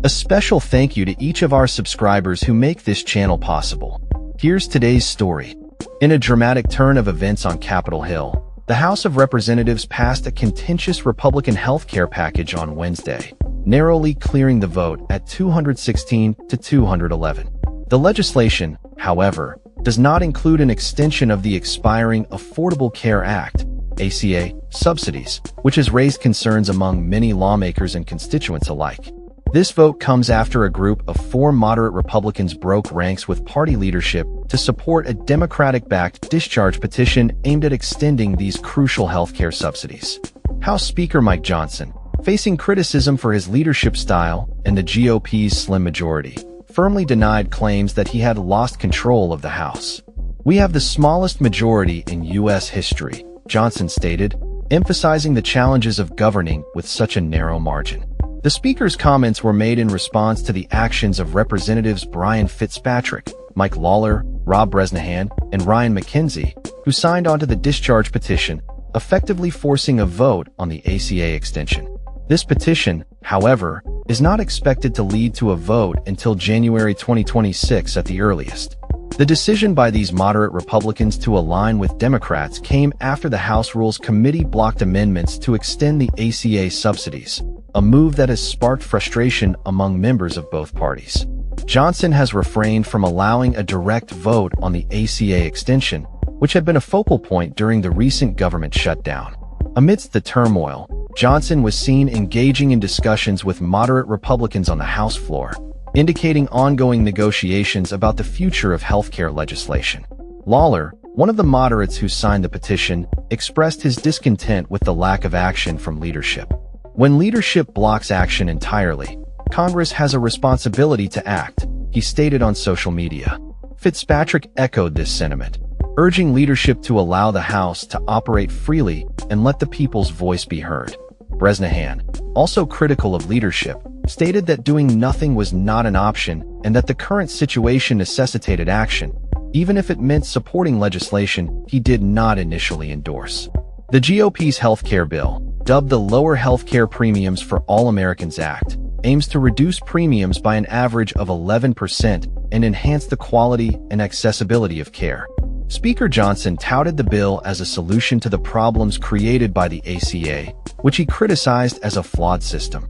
A special thank you to each of our subscribers who make this channel possible. Here's today's story. In a dramatic turn of events on Capitol Hill, the House of Representatives passed a contentious Republican healthcare package on Wednesday, narrowly clearing the vote at 216 to 211. The legislation, however, does not include an extension of the expiring Affordable Care Act, ACA, subsidies, which has raised concerns among many lawmakers and constituents alike. This vote comes after a group of 4 moderate Republicans broke ranks with party leadership to support a Democratic-backed discharge petition aimed at extending these crucial healthcare subsidies. House Speaker Mike Johnson, facing criticism for his leadership style and the GOP's slim majority, firmly denied claims that he had lost control of the House. "We have the smallest majority in U.S. history," Johnson stated, emphasizing the challenges of governing with such a narrow margin. The Speaker's comments were made in response to the actions of Representatives Brian Fitzpatrick, Mike Lawler, Rob Bresnahan, and Ryan McKenzie, who signed onto the discharge petition, effectively forcing a vote on the ACA extension. This petition, however, is not expected to lead to a vote until January 2026 at the earliest. The decision by these moderate Republicans to align with Democrats came after the House Rules Committee blocked amendments to extend the ACA subsidies, a move that has sparked frustration among members of both parties. Johnson has refrained from allowing a direct vote on the ACA extension, which had been a focal point during the recent government shutdown. Amidst the turmoil, Johnson was seen engaging in discussions with moderate Republicans on the House floor, indicating ongoing negotiations about the future of healthcare legislation. Lawler, one of the moderates who signed the petition, expressed his discontent with the lack of action from leadership. "When leadership blocks action entirely, Congress has a responsibility to act," he stated on social media. Fitzpatrick echoed this sentiment, urging leadership to allow the House to operate freely and let the people's voice be heard. Bresnahan, also critical of leadership, stated that doing nothing was not an option and that the current situation necessitated action, even if it meant supporting legislation he did not initially endorse. The GOP's healthcare bill, dubbed the Lower Healthcare Premiums for All Americans Act, aims to reduce premiums by an average of 11% and enhance the quality and accessibility of care. Speaker Johnson touted the bill as a solution to the problems created by the ACA, which he criticized as a flawed system.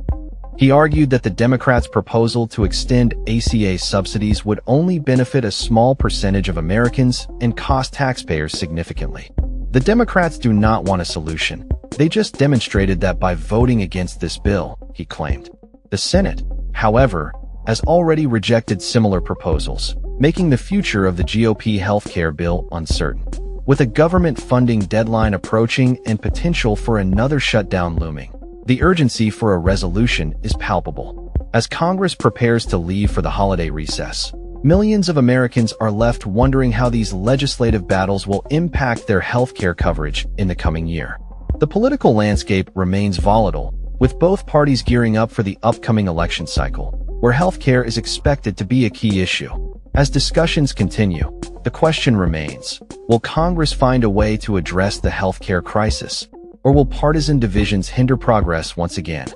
He argued that the Democrats' proposal to extend ACA subsidies would only benefit a small percentage of Americans and cost taxpayers significantly. The Democrats do not want a solution. They just demonstrated that by voting against this bill, he claimed. The Senate, however, has already rejected similar proposals, making the future of the GOP healthcare bill uncertain. With a government funding deadline approaching and potential for another shutdown looming, the urgency for a resolution is palpable. As Congress prepares to leave for the holiday recess, millions of Americans are left wondering how these legislative battles will impact their healthcare coverage in the coming year. The political landscape remains volatile, with both parties gearing up for the upcoming election cycle, where healthcare is expected to be a key issue. As discussions continue, the question remains, will Congress find a way to address the healthcare crisis, or will partisan divisions hinder progress once again?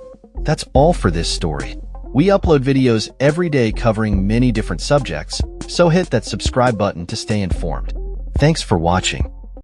That's all for this story. We upload videos every day covering many different subjects, so hit that subscribe button to stay informed. Thanks for watching.